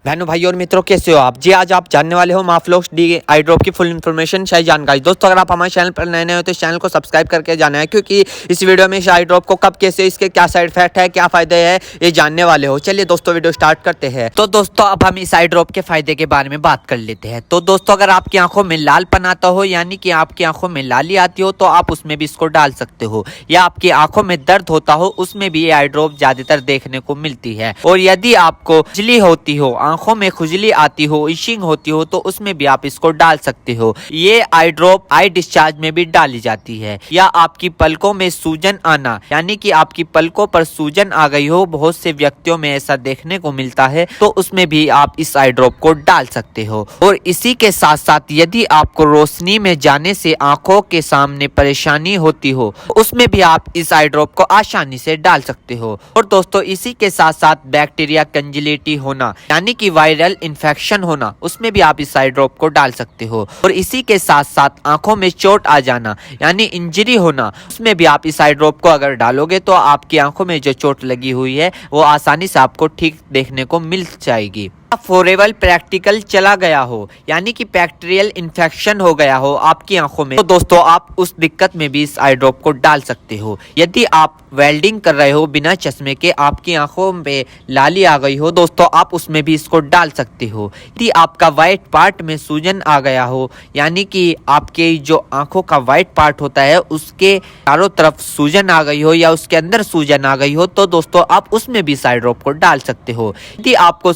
बहनों भाई और मित्रों, कैसे हो आप जी। आज आप जानने वाले हो माफ्लोक्स डी आई ड्रॉप की फुल इन्फॉर्मेशन, शाही जानकारी। दोस्तों अगर आप हमारे चैनल पर नए हो तो इस चैनल को सब्सक्राइब करके जाना है, क्योंकि इस वीडियो में इस आई ड्रॉप को कब, कैसे, इसके क्या साइड इफेक्ट है, क्या फायदे हैं, ये जानने वाले हो। चलिए दोस्तों वीडियो स्टार्ट करते हैं। तो दोस्तों अब हम इस आई ड्रॉप के फायदे के बारे में बात कर लेते हैं। तो दोस्तों अगर आपकी आंखों में लालपन आता हो, यानी कि आपकी आंखों में लाली आती हो, तो आप उसमें भी इसको डाल सकते हो। या आपकी आंखों में दर्द होता हो, उसमें भी ये आई ड्रॉप ज्यादातर देखने को मिलती है। और यदि आपको खुजली होती हो, आंखों में खुजली आती हो, इशिंग होती हो, तो उसमें भी आप इसको डाल सकते हो। ये आई ड्रॉप आई डिस्चार्ज में भी डाली जाती है। या आपकी पलकों में सूजन आना, यानी कि आपकी पलकों पर सूजन आ गई हो, बहुत से व्यक्तियों में ऐसा देखने को मिलता है, तो उसमें भी आप इस आई ड्रॉप को डाल सकते हो। और इसी के साथ साथ यदि आपको रोशनी में जाने से आंखों के सामने परेशानी होती हो, उसमें भी आप इस आई ड्रॉप को आसानी से डाल सकते हो। और दोस्तों इसी के साथ साथ बैक्टीरिया कंजिलिटी होना, यानी कि वायरल इन्फेक्शन होना, उसमें भी आप इस आई ड्रॉप को डाल सकते हो। और इसी के साथ साथ आंखों में चोट आ जाना, यानी इंजरी होना, उसमें भी आप इस आई ड्रॉप को अगर डालोगे तो आपकी आंखों में जो चोट लगी हुई है वो आसानी से आपको ठीक देखने को मिल जाएगी। फोरेबल प्रैक्टिकल चला गया हो, यानी कि बैक्टीरियल इन्फेक्शन हो गया हो आपकी आंखों में, तो दोस्तों आप उस दिक्कत में भी इस आई ड्रॉप को डाल सकते हो। यदि आप वेल्डिंग कर रहे हो बिना चश्मे के, आपकी आंखों में लाली आ गई हो, दोस्तों आप उसमें भी इसको डाल सकते हो। यदि आपका व्हाइट पार्ट में सूजन आ गया हो, यानी कि आपके जो आंखों का व्हाइट पार्ट होता है उसके चारों तरफ सूजन आ गई हो या उसके अंदर सूजन आ गई हो, तो दोस्तों आप उसमें भी इस आई ड्रॉप को डाल सकते हो। यदि आपको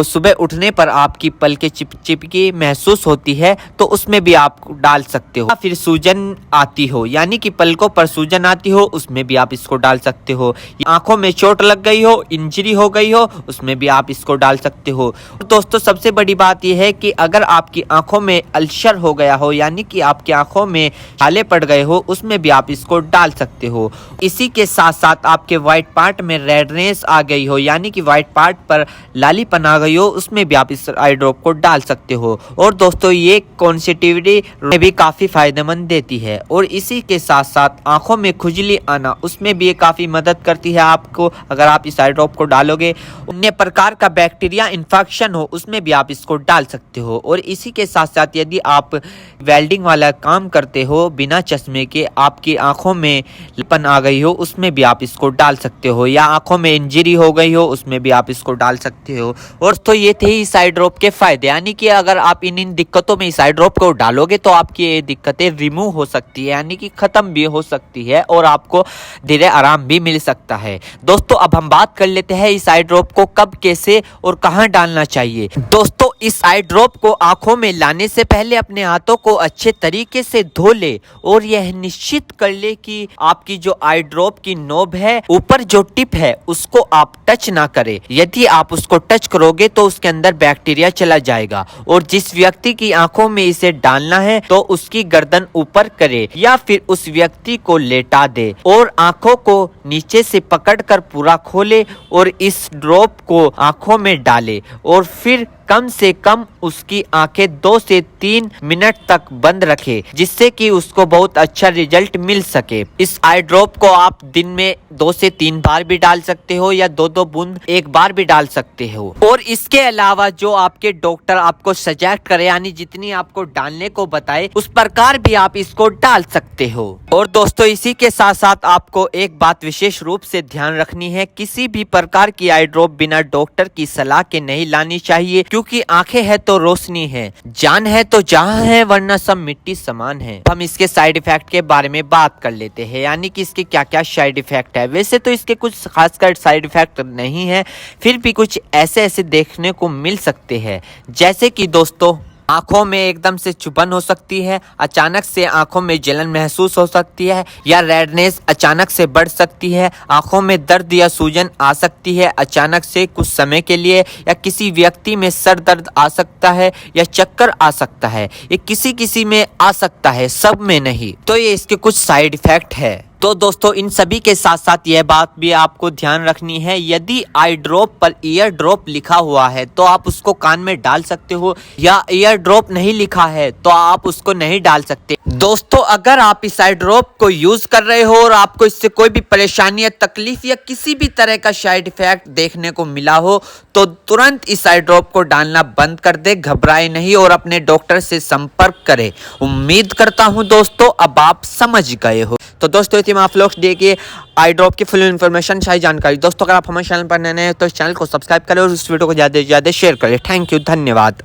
सुबह उठने पर आपकी पलकें चिपचिपकी महसूस होती है, तो उसमें भी आप डाल सकते हो। फिर सूजन आती हो, यानी कि पलकों पर सूजन आती हो, उसमें भी आप इसको डाल सकते हो। आंखों में चोट लग गई हो, इंजरी हो गई हो, उसमें भी आप इसको डाल सकते हो। दोस्तों सबसे बड़ी बात यह है कि अगर आपकी आंखों में अल्सर हो गया हो, यानी कि आपकी आंखों में छाले पड़ गए हो, उसमें भी आप इसको डाल सकते हो। इसी के साथ साथ आपके व्हाइट पार्ट में रेडनेस आ गई हो, यानी कि व्हाइट पार्ट पर लालीपन आ गई हो, उसमें भी आप इस आई ड्रॉप को डाल सकते हो। और दोस्तों ये कॉन्सेटिविटी में भी काफी फायदेमंद देती है। और इसी के साथ साथ आंखों में खुजली आना, उसमें भी ये काफी मदद करती है आपको। अगर आप इस आई ड्रॉप को डालोगे, अन्य प्रकार का बैक्टीरिया इन्फेक्शन हो, उसमें भी आप इसको डाल सकते हो। और इसी के साथ साथ यदि आप वेल्डिंग वाला काम करते हो बिना चश्मे के, आपकी आंखों में लालीपन आ गई हो, उसमें भी आप इसको डाल सकते हो। या आंखों में इंजरी हो गई हो, उसमें भी आप इसको डाल सकते हो। और तो ये थे इस आई ड्रॉप के फायदे, यानी कि अगर आप इन दिक्कतों में इस आई ड्रॉप को डालोगे तो आपकी ये दिक्कतें रिमूव हो सकती है, यानी कि खत्म भी हो सकती है और आपको धीरे आराम भी मिल सकता है। दोस्तों अब हम बात कर लेते हैं इस आई ड्रॉप को कब, कैसे और कहां डालना चाहिए। दोस्तों इस आई ड्रॉप को आंखों में लाने से पहले अपने हाथों को अच्छे तरीके से धो ले और यह निश्चित कर ले कि आपकी जो आई ड्रॉप की नोब है, ऊपर जो टिप है, उसको आप टच ना करें। यदि आप उसको टच करोगे तो उसके अंदर बैक्टीरिया चला जाएगा। और जिस व्यक्ति की आंखों में इसे डालना है तो उसकी गर्दन ऊपर करे या फिर उस व्यक्ति को लेटा दे और आंखों को नीचे से पकड़कर पूरा खोले और इस ड्रॉप को आंखों में डाले। और फिर कम से कम उसकी आंखें 2 से 3 मिनट तक बंद रखे, जिससे कि उसको बहुत अच्छा रिजल्ट मिल सके। इस आई ड्रॉप को आप दिन में 2 से 3 बार भी डाल सकते हो या 2-2 बूंद एक बार भी डाल सकते हो। और इसके अलावा जो आपके डॉक्टर आपको सजेस्ट करे, यानी जितनी आपको डालने को बताए, उस प्रकार भी आप इसको डाल सकते हो। और दोस्तों इसी के साथ साथ आपको एक बात विशेष रूप से ध्यान रखनी है, किसी भी प्रकार की आई ड्रॉप बिना डॉक्टर की सलाह के नहीं लानी चाहिए, क्योंकि आंखें है तो रोशनी है, जान है तो जहां है, वरना सब मिट्टी समान है। हम इसके साइड इफेक्ट के बारे में बात कर लेते हैं, यानी कि इसके क्या क्या साइड इफेक्ट है। वैसे तो इसके कुछ खासकर साइड इफेक्ट नहीं है, फिर भी कुछ ऐसे देखने को मिल सकते हैं, जैसे कि दोस्तों आंखों में एकदम से चुभन हो सकती है, अचानक से आंखों में जलन महसूस हो सकती है, या रेडनेस अचानक से बढ़ सकती है, आंखों में दर्द या सूजन आ सकती है अचानक से कुछ समय के लिए, या किसी व्यक्ति में सर दर्द आ सकता है या चक्कर आ सकता है। ये किसी किसी में आ सकता है, सब में नहीं। तो ये इसके कुछ साइड इफेक्ट है। तो दोस्तों इन सभी के साथ साथ यह बात भी आपको ध्यान रखनी है, यदि आई ड्रॉप पर ईयर ड्रॉप लिखा हुआ है तो आप उसको कान में डाल सकते हो, या ईयर ड्रॉप नहीं लिखा है तो आप उसको नहीं डाल सकते। दोस्तों अगर आप इस आई ड्रॉप को यूज कर रहे हो और आपको इससे कोई भी परेशानी या तकलीफ या किसी भी तरह का साइड इफेक्ट देखने को मिला हो तो तुरंत इस आई ड्रॉप को डालना बंद कर दे, घबराए नहीं और अपने डॉक्टर से संपर्क करें। उम्मीद करता हूं दोस्तों अब आप समझ गए हो। तो दोस्तों इसी में आप लोग देखिए आई ड्रॉप की फुल इन्फॉर्मेशन, सही जानकारी। दोस्तों अगर आप हमारे चैनल पर नए हैं तो इस चैनल को सब्सक्राइब करें और इस वीडियो को ज़्यादा से ज़्यादा शेयर करें। थैंक यू, धन्यवाद।